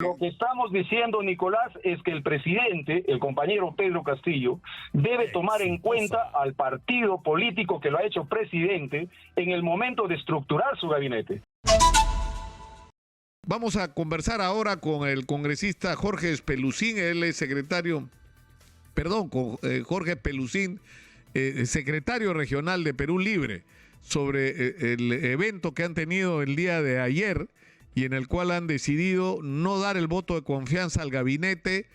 Lo que estamos diciendo, Nicolás, es que el presidente, el compañero Pedro Castillo, debe tomar en cuenta al partido político que lo ha hecho presidente en el momento de estructurar su gabinete. Vamos a conversar ahora con el congresista Jorge Pelusín, él es Jorge Pelusín, secretario regional de Perú Libre, sobre el evento que han tenido el día de ayer y en el cual han decidido no dar el voto de confianza al gabinete,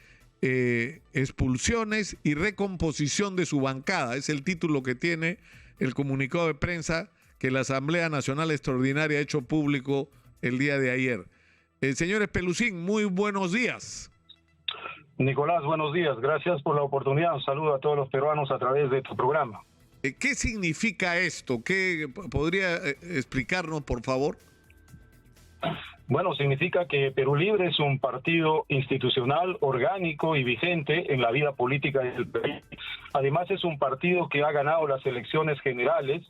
expulsiones y recomposición de su bancada. Es el título que tiene el comunicado de prensa que la Asamblea Nacional Extraordinaria ha hecho público el día de ayer. Señores Pelusín, muy buenos días. Nicolás, buenos días. Gracias por la oportunidad. Un saludo a todos los peruanos a través de tu programa. ¿Qué significa esto? ¿Qué podría explicarnos, por favor? Bueno, significa que Perú Libre es un partido institucional, orgánico y vigente en la vida política del país. Además, es un partido que ha ganado las elecciones generales,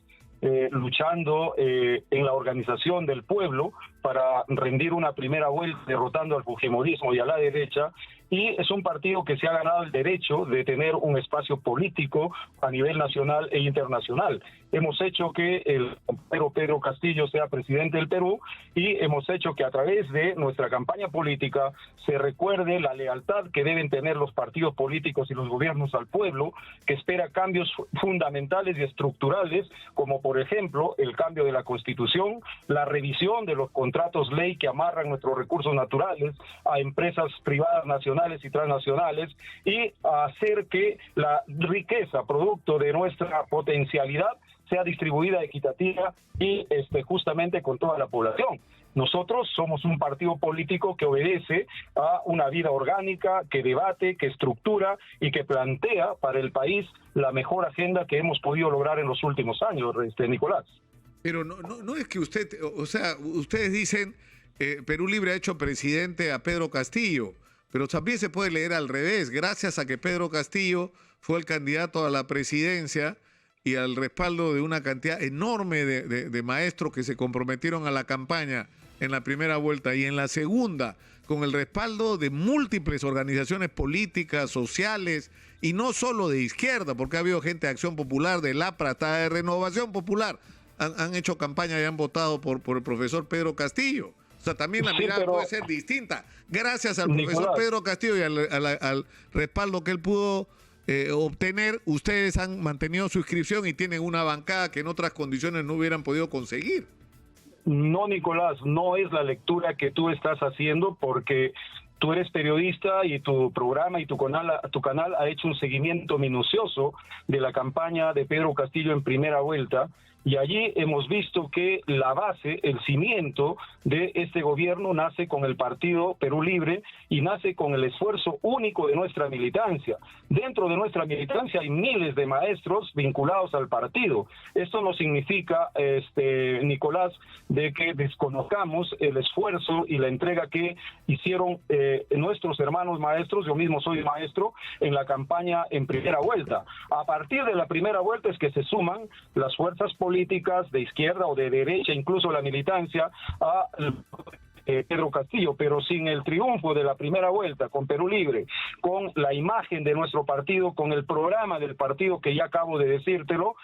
luchando en la organización del pueblo para rendir una primera vuelta derrotando al fujimorismo y a la derecha, y es un partido que se ha ganado el derecho de tener un espacio político a nivel nacional e internacional. Hemos hecho que el compañero Pedro Castillo sea presidente del Perú y hemos hecho que a través de nuestra campaña política se recuerde la lealtad que deben tener los partidos políticos y los gobiernos al pueblo, que espera cambios fundamentales y estructurales, como por ejemplo el cambio de la Constitución, la revisión de los contratos ley que amarran nuestros recursos naturales a empresas privadas nacionales y transnacionales, y hacer que la riqueza producto de nuestra potencialidad sea distribuida equitativa y justamente con toda la población. Nosotros somos un partido político que obedece a una vida orgánica, que debate, que estructura y que plantea para el país la mejor agenda que hemos podido lograr en los últimos años, Nicolás. Pero no es que usted, o sea, ustedes dicen Perú Libre ha hecho presidente a Pedro Castillo, pero también se puede leer al revés. Gracias a que Pedro Castillo fue el candidato a la presidencia y al respaldo de una cantidad enorme de maestros que se comprometieron a la campaña en la primera vuelta y en la segunda, con el respaldo de múltiples organizaciones políticas, sociales, y no solo de izquierda, porque ha habido gente de Acción Popular, de LAPRA, hasta de Renovación Popular, han hecho campaña y han votado por el profesor Pedro Castillo. O sea, también la mirada puede ser distinta. Gracias al profesor Pedro Castillo y al respaldo que él pudo obtener, ustedes han mantenido su inscripción y tienen una bancada que en otras condiciones no hubieran podido conseguir. No, Nicolás, no es la lectura que tú estás haciendo, porque tú eres periodista y tu programa y tu canal ha hecho un seguimiento minucioso de la campaña de Pedro Castillo en primera vuelta, y allí hemos visto que la base, el cimiento de este gobierno nace con el partido Perú Libre y nace con el esfuerzo único de nuestra militancia. Dentro de nuestra militancia hay miles de maestros vinculados al partido. Esto no significa, Nicolás, de que desconozcamos el esfuerzo y la entrega que hicieron nuestros hermanos maestros. Yo mismo soy maestro en la campaña en primera vuelta. A partir de la primera vuelta es que se suman las fuerzas políticas de izquierda o de derecha, incluso la militancia, a Pedro Castillo, pero sin el triunfo de la primera vuelta con Perú Libre, con la imagen de nuestro partido, con el programa del partido que ya acabo de decírtelo,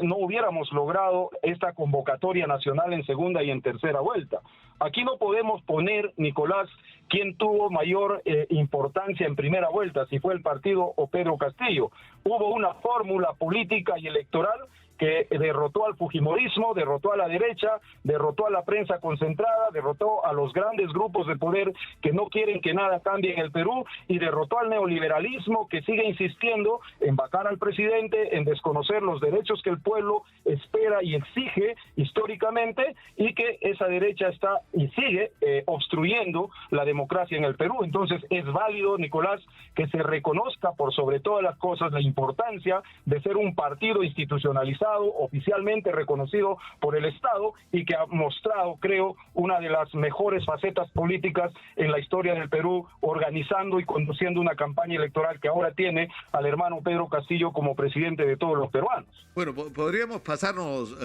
no hubiéramos logrado esta convocatoria nacional en segunda y en tercera vuelta. Aquí no podemos poner, Nicolás, quién tuvo mayor importancia en primera vuelta, si fue el partido o Pedro Castillo. Hubo una fórmula política y electoral que derrotó al fujimorismo, derrotó a la derecha, derrotó a la prensa concentrada, derrotó a los grandes grupos de poder que no quieren que nada cambie en el Perú, y derrotó al neoliberalismo que sigue insistiendo en vacar al presidente, en desconocer los derechos que el pueblo espera y exige históricamente, y que esa derecha está y sigue obstruyendo la democracia en el Perú. Entonces es válido, Nicolás, que se reconozca por sobre todas las cosas la importancia de ser un partido institucionalizado, Estado, oficialmente reconocido por el Estado, y que ha mostrado, creo, una de las mejores facetas políticas en la historia del Perú, organizando y conduciendo una campaña electoral que ahora tiene al hermano Pedro Castillo como presidente de todos los peruanos. Bueno, podríamos pasarnos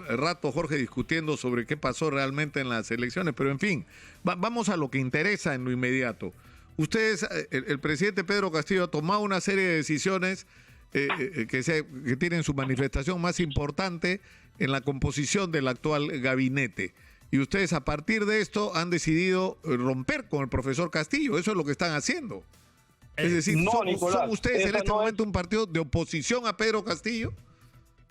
rato, Jorge, discutiendo sobre qué pasó realmente en las elecciones, pero en fin, vamos a lo que interesa en lo inmediato. Ustedes, el presidente Pedro Castillo ha tomado una serie de decisiones que tienen su manifestación más importante en la composición del actual gabinete. Y ustedes a partir de esto han decidido romper con el profesor Castillo. Eso es lo que están haciendo. Es decir, no, Nicolás, ¿son ustedes en este no momento un partido de oposición a Pedro Castillo?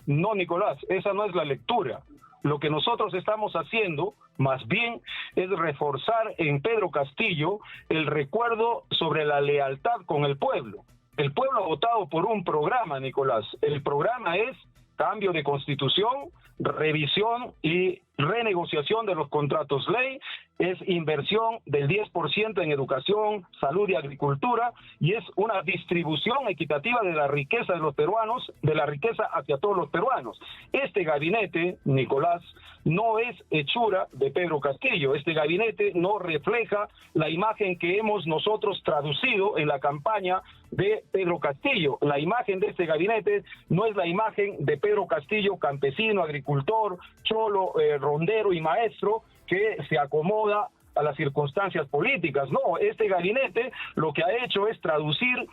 No, Nicolás, esa no es la lectura. Lo que nosotros estamos haciendo, más bien, es reforzar en Pedro Castillo el recuerdo sobre la lealtad con el pueblo. El pueblo ha votado por un programa, Nicolás. El programa es cambio de constitución, revisión y renegociación de los contratos ley, es inversión del 10% en educación, salud y agricultura, y es una distribución equitativa de la riqueza de los peruanos, de la riqueza hacia todos los peruanos. Este gabinete, Nicolás, no es hechura de Pedro Castillo. Este gabinete no refleja la imagen que hemos nosotros traducido en la campaña de Pedro Castillo. La imagen de este gabinete no es la imagen de Pedro Castillo, campesino, agricultor, cholo, rondero y maestro, que se acomoda a las circunstancias políticas. No, este gabinete lo que ha hecho es traducir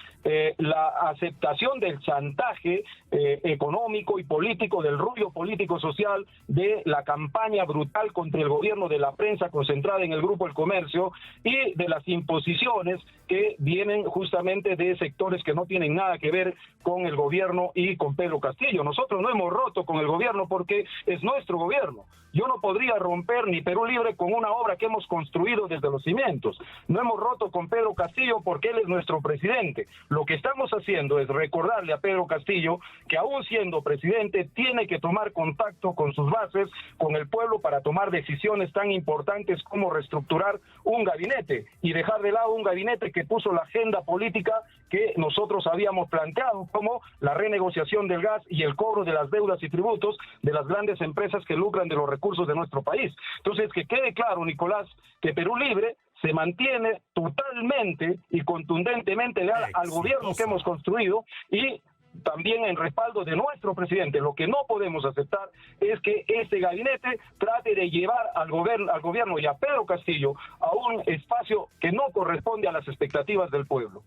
la aceptación del chantaje económico y político, del ruido político-social, de la campaña brutal contra el gobierno, de la prensa concentrada en el Grupo El Comercio, y de las imposiciones que vienen justamente de sectores que no tienen nada que ver con el gobierno y con Pedro Castillo. Nosotros no hemos roto con el gobierno porque es nuestro gobierno. Yo no podría romper ni Perú Libre con una obra que hemos construido desde los cimientos. No hemos roto con Pedro Castillo porque él es nuestro presidente. Lo que estamos haciendo es recordarle a Pedro Castillo que aún siendo presidente tiene que tomar contacto con sus bases, con el pueblo, para tomar decisiones tan importantes como reestructurar un gabinete y dejar de lado un gabinete que puso la agenda política que nosotros habíamos planteado, como la renegociación del gas y el cobro de las deudas y tributos de las grandes empresas que lucran de los recursos de nuestro país. Entonces, que quede claro, Nicolás, que Perú Libre se mantiene totalmente y contundentemente leal al gobierno que hemos construido, y también en respaldo de nuestro presidente. Lo que no podemos aceptar es que este gabinete trate de llevar al gobierno y a Pedro Castillo a un espacio que no corresponde a las expectativas del pueblo.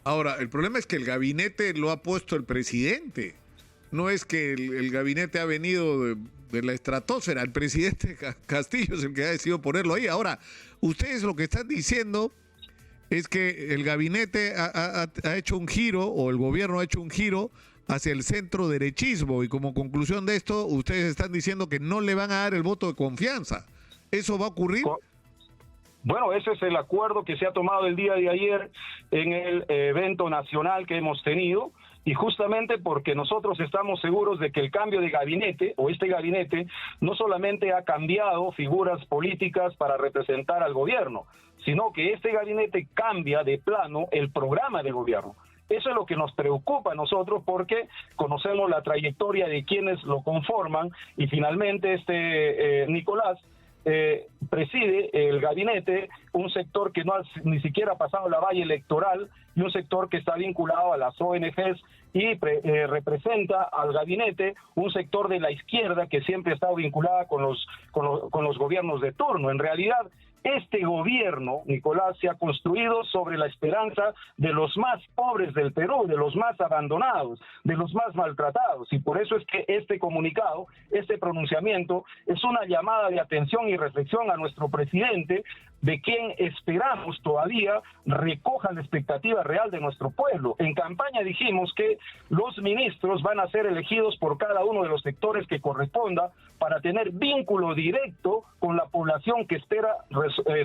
Ahora, el problema es que el gabinete lo ha puesto el presidente. No es que el gabinete ha venido de la estratosfera. El presidente Castillo es el que ha decidido ponerlo ahí. Ahora, ustedes lo que están diciendo es que el gabinete ha hecho un giro, o el gobierno ha hecho un giro hacia el centro derechismo, y como conclusión de esto, ustedes están diciendo que no le van a dar el voto de confianza. ¿Eso va a ocurrir? Bueno, ese es el acuerdo que se ha tomado el día de ayer en el evento nacional que hemos tenido, y justamente porque nosotros estamos seguros de que el cambio de gabinete, o este gabinete, no solamente ha cambiado figuras políticas para representar al gobierno, sino que este gabinete cambia de plano el programa del gobierno. Eso es lo que nos preocupa a nosotros, porque conocemos la trayectoria de quienes lo conforman, y finalmente Nicolás preside el gabinete un sector que no ha ni siquiera pasado la valla electoral, y un sector que está vinculado a las ONGs, y representa al gabinete un sector de la izquierda que siempre ha estado vinculada con los gobiernos de turno. En realidad, este gobierno, Nicolás, se ha construido sobre la esperanza de los más pobres del Perú, de los más abandonados, de los más maltratados, y por eso es que este comunicado, este pronunciamiento, es una llamada de atención y reflexión a nuestro presidente, de quien esperamos todavía recoja la expectativa real de nuestro pueblo. En campaña dijimos que los ministros van a ser elegidos por cada uno de los sectores que corresponda, para tener vínculo directo con la población que espera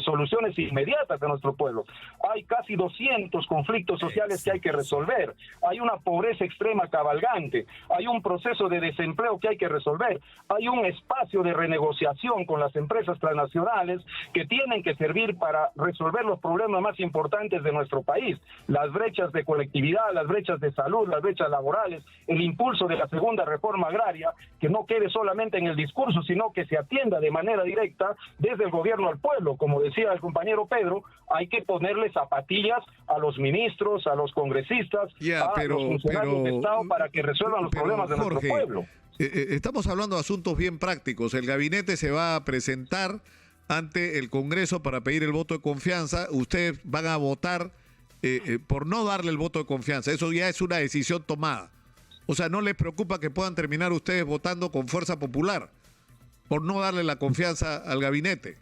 soluciones inmediatas de nuestro pueblo. Hay casi 200 conflictos sociales que hay que resolver. Hay una pobreza extrema cabalgante. Hay un proceso de desempleo que hay que resolver. Hay un espacio de renegociación con las empresas transnacionales que tienen que servir para resolver los problemas más importantes de nuestro país. Las brechas de colectividad, las brechas de salud, las brechas laborales, el impulso de la segunda reforma agraria, que no quede solamente en el discurso, sino que se atienda de manera directa desde el gobierno al pueblo. Como decía el compañero Pedro, hay que ponerle zapatillas a los ministros, a los congresistas, los funcionarios de Estado para que resuelvan los problemas de nuestro pueblo. Estamos hablando de asuntos bien prácticos. El gabinete se va a presentar ante el Congreso para pedir el voto de confianza. Ustedes van a votar por no darle el voto de confianza. Eso ya es una decisión tomada. O sea, ¿no les preocupa que puedan terminar ustedes votando con fuerza popular por no darle la confianza al gabinete?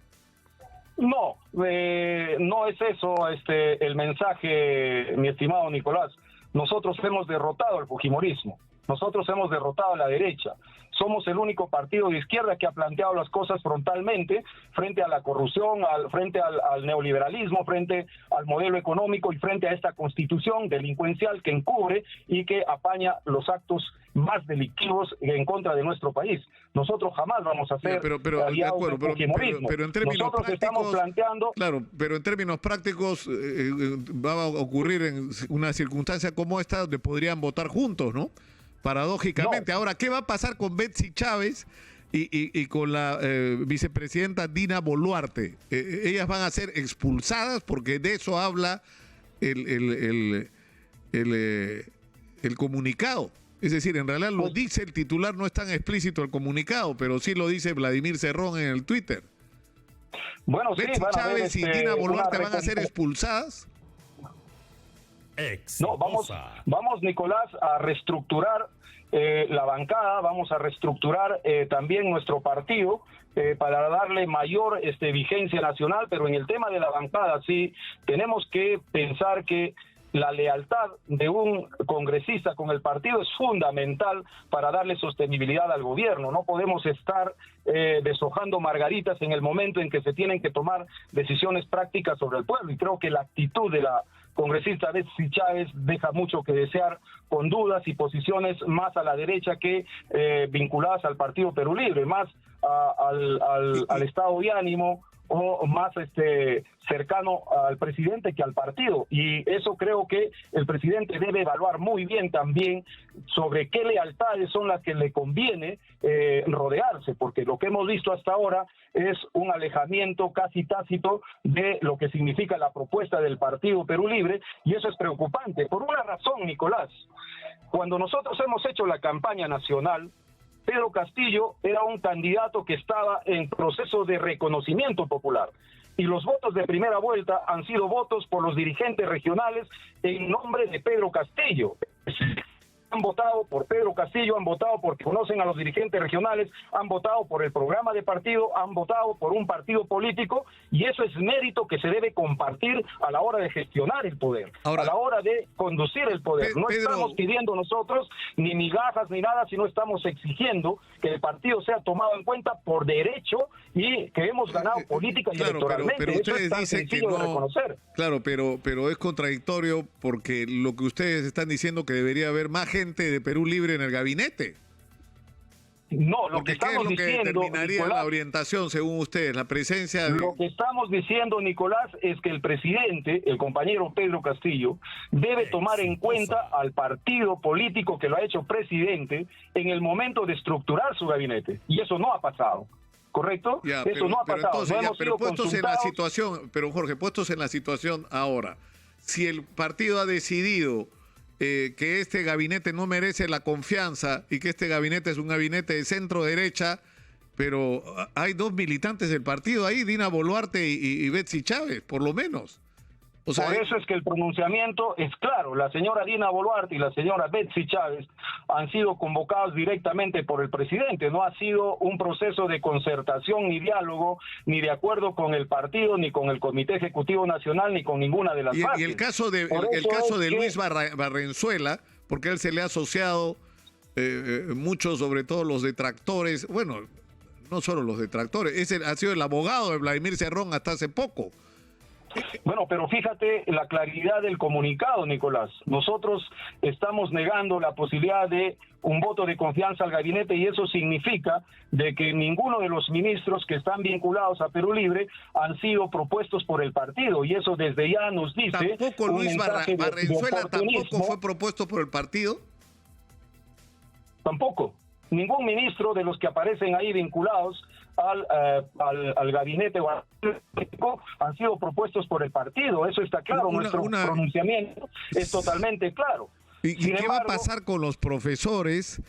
No, no es eso el mensaje, mi estimado Nicolás. Nosotros hemos derrotado al fujimorismo. Nosotros hemos derrotado a la derecha. Somos el único partido de izquierda que ha planteado las cosas frontalmente frente a la corrupción, frente al neoliberalismo, frente al modelo económico y frente a esta constitución delincuencial que encubre y que apaña los actos más delictivos en contra de nuestro país. Occidentales jamás vamos a ser aliados del fujimorismo. Pero en términos Nosotros prácticos, estamos planteando... Claro, pero en términos prácticos va a ocurrir en una circunstancia como esta donde podrían votar juntos, ¿no? Paradójicamente. No. Ahora, ¿qué va a pasar con Betsy Chávez y con la vicepresidenta Dina Boluarte? Ellas van a ser expulsadas porque de eso habla el comunicado. Es decir, en realidad lo dice el titular, no es tan explícito el comunicado, pero sí lo dice Vladimir Cerrón en el Twitter. Bueno, Betsy Chávez y Dina Boluarte van a ser expulsadas. No, vamos, Nicolás, a reestructurar la bancada, vamos a reestructurar también nuestro partido para darle mayor vigencia nacional, pero en el tema de la bancada sí tenemos que pensar que la lealtad de un congresista con el partido es fundamental para darle sostenibilidad al gobierno. No podemos estar deshojando margaritas en el momento en que se tienen que tomar decisiones prácticas sobre el pueblo, y creo que la actitud de la congresista Betsy Chávez deja mucho que desear, con dudas y posiciones más a la derecha que vinculadas al Partido Perú Libre, más al estado de ánimo o más cercano al presidente que al partido. Y eso creo que el presidente debe evaluar muy bien también sobre qué lealtades son las que le conviene rodearse, porque lo que hemos visto hasta ahora es un alejamiento casi tácito de lo que significa la propuesta del Partido Perú Libre, y eso es preocupante, por una razón, Nicolás. Cuando nosotros hemos hecho la campaña nacional, Pedro Castillo era un candidato que estaba en proceso de reconocimiento popular, y los votos de primera vuelta han sido votos por los dirigentes regionales en nombre de Pedro Castillo. Han votado por Pedro Castillo, han votado porque conocen a los dirigentes regionales, han votado por el programa de partido, han votado por un partido político, y eso es mérito que se debe compartir a la hora de gestionar el poder, a la hora de conducir el poder. No estamos pidiendo nosotros ni migajas ni nada, sino estamos exigiendo que el partido sea tomado en cuenta por derecho y que hemos ganado política y electoralmente. Pero eso ustedes es tan dicen que sencillo no, de reconocer. Claro, pero es contradictorio, porque lo que ustedes están diciendo que debería haber más gente de Perú Libre en el gabinete. No, lo porque que estamos ¿qué es lo que diciendo, determinaría Nicolás, la orientación según ustedes? La presencia de... Lo que estamos diciendo, Nicolás, es que el presidente, el compañero Pedro Castillo, debe tomar en cuenta al partido político que lo ha hecho presidente en el momento de estructurar su gabinete, y eso no ha pasado. ¿Correcto? Eso no ha pasado. Entonces, no hemos pero sido puestos en la consultados. situación, pero Jorge, puestos en la situación ahora, si el partido ha decidido que este gabinete no merece la confianza y que este gabinete es un gabinete de centro derecha, pero hay dos militantes del partido ahí, Dina Boluarte y Betsy Chávez, por lo menos. O sea, por eso es que el pronunciamiento es claro. La señora Dina Boluarte y la señora Betsy Chávez han sido convocados directamente por el presidente. No ha sido un proceso de concertación ni diálogo, ni de acuerdo con el partido, ni con el Comité Ejecutivo Nacional, ni con ninguna de las partes. Y el caso de Luis Barrenzuela, porque a él se le ha asociado mucho, sobre todo los detractores, bueno, no solo los detractores. Ese ha sido el abogado de Vladimir Cerrón hasta hace poco. Bueno, pero fíjate la claridad del comunicado, Nicolás. Nosotros estamos negando la posibilidad de un voto de confianza al gabinete y eso significa de que ninguno de los ministros que están vinculados a Perú Libre han sido propuestos por el partido y eso desde ya nos dice... ¿Tampoco Luis Barrenzuela tampoco fue propuesto por el partido? Tampoco. Ningún ministro de los que aparecen ahí vinculados al gabinete o al político han sido propuestos por el partido. Eso está claro. Nuestro pronunciamiento es totalmente claro. ¿Y qué va a pasar con los profesores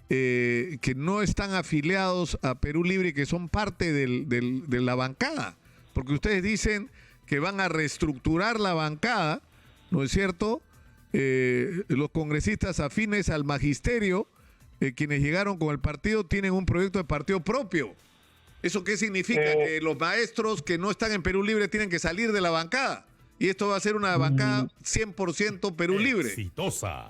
que no están afiliados a Perú Libre y que son parte de la bancada? Porque ustedes dicen que van a reestructurar la bancada, ¿no es cierto? Los congresistas afines al magisterio, quienes llegaron con el partido, tienen un proyecto de partido propio. ¿Eso qué significa? Que los maestros que no están en Perú Libre tienen que salir de la bancada. Y esto va a ser una bancada 100% Perú Libre. Exitosa.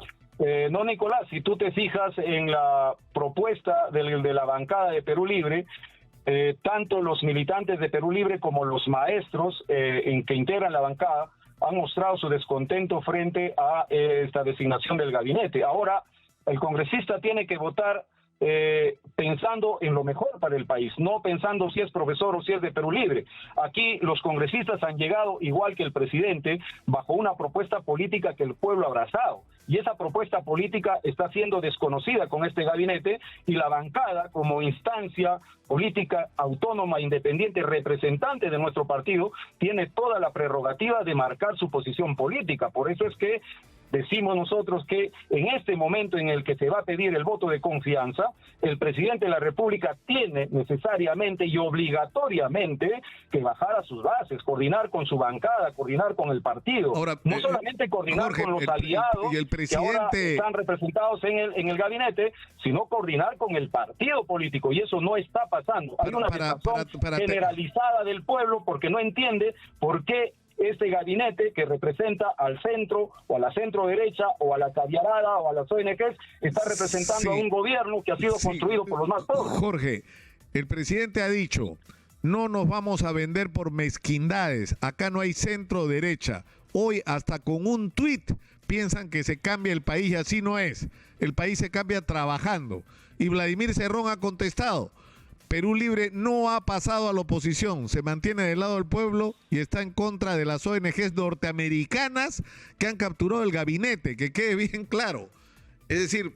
No, Nicolás, si tú te fijas en la propuesta de la bancada de Perú Libre, tanto los militantes de Perú Libre como los maestros que integran la bancada han mostrado su descontento frente a esta designación del gabinete. Ahora, el congresista tiene que votar pensando en lo mejor para el país, no pensando si es profesor o si es de Perú Libre. Aquí los congresistas han llegado, igual que el presidente, bajo una propuesta política que el pueblo ha abrazado. Y esa propuesta política está siendo desconocida con este gabinete y la bancada, como instancia política autónoma, independiente, representante de nuestro partido, tiene toda la prerrogativa de marcar su posición política. Por eso es que decimos nosotros que en este momento en el que se va a pedir el voto de confianza, el presidente de la República tiene necesariamente y obligatoriamente que bajar a sus bases, coordinar con su bancada, coordinar con el partido. Ahora, no solamente coordinar Jorge, con los aliados y el presidente... que ahora están representados en el gabinete, sino coordinar con el partido político, y eso no está pasando. Hay una desazón generalizada del pueblo porque no entiende por qué este gabinete que representa al centro o a la centro derecha o a la caviarada o a las ONGs está representando a un gobierno que ha sido construido por los más pobres. Jorge, el presidente ha dicho, no nos vamos a vender por mezquindades, acá no hay centro derecha. Hoy hasta con un tuit piensan que se cambia el país y así no es. El país se cambia trabajando. Y Vladimir Cerrón ha contestado, Perú Libre no ha pasado a la oposición, se mantiene del lado del pueblo y está en contra de las ONGs norteamericanas que han capturado el gabinete, que quede bien claro. Es decir...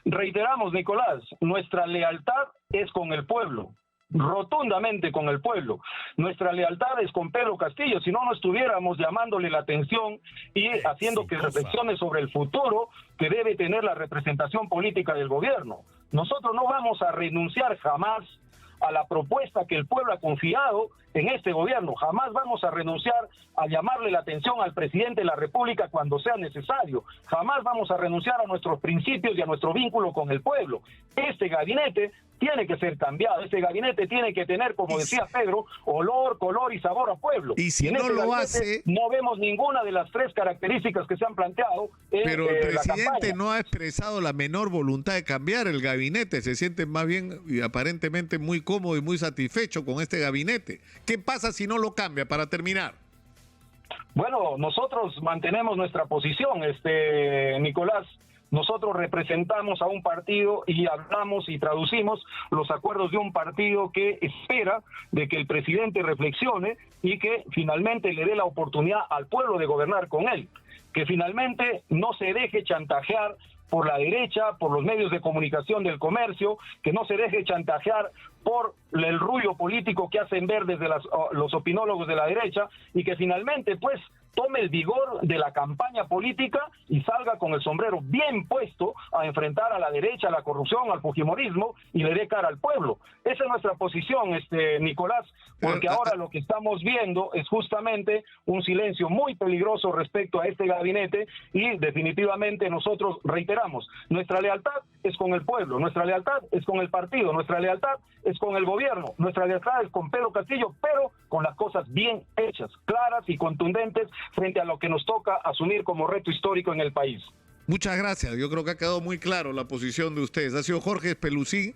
Reiteramos, Nicolás, nuestra lealtad es con el pueblo, rotundamente con el pueblo. Nuestra lealtad es con Pedro Castillo, si no, no estuviéramos llamándole la atención y haciendo que reflexione sobre el futuro que debe tener la representación política del gobierno. Nosotros no vamos a renunciar jamás a la propuesta que el pueblo ha confiado en este gobierno. Jamás vamos a renunciar a llamarle la atención al presidente de la República cuando sea necesario. Jamás vamos a renunciar a nuestros principios y a nuestro vínculo con el pueblo. Este gabinete tiene que ser cambiado. Este gabinete tiene que tener, como decía Pedro, olor, color y sabor a pueblo. Y si no lo hace... No vemos ninguna de las tres características que se han planteado en pero el presidente la campaña. No ha expresado la menor voluntad de cambiar el gabinete. Se siente más bien y aparentemente muy cómodo y muy satisfecho con este gabinete. ¿Qué pasa si no lo cambia, para terminar? Bueno, nosotros mantenemos nuestra posición, Nicolás. Nosotros representamos a un partido y hablamos y traducimos los acuerdos de un partido que espera de que el presidente reflexione y que finalmente le dé la oportunidad al pueblo de gobernar con él. Que finalmente no se deje chantajear por la derecha, por los medios de comunicación del comercio, que no se deje chantajear por el ruido político que hacen ver desde los opinólogos de la derecha, y que finalmente pues tome el vigor de la campaña política y salga con el sombrero bien puesto a enfrentar a la derecha, a la corrupción, al fujimorismo, y le dé cara al pueblo. Esa es nuestra posición, Nicolás, porque ahora lo que estamos viendo es justamente un silencio muy peligroso respecto a este gabinete, y definitivamente nosotros reiteramos, nuestra lealtad es con el pueblo, nuestra lealtad es con el partido, nuestra lealtad es con el gobierno, nuestra lealtad es con Pedro Castillo, pero con las cosas bien hechas, claras y contundentes frente a lo que nos toca asumir como reto histórico en el país. Muchas gracias. Yo creo que ha quedado muy claro la posición de ustedes. Ha sido Jorge Espelucí,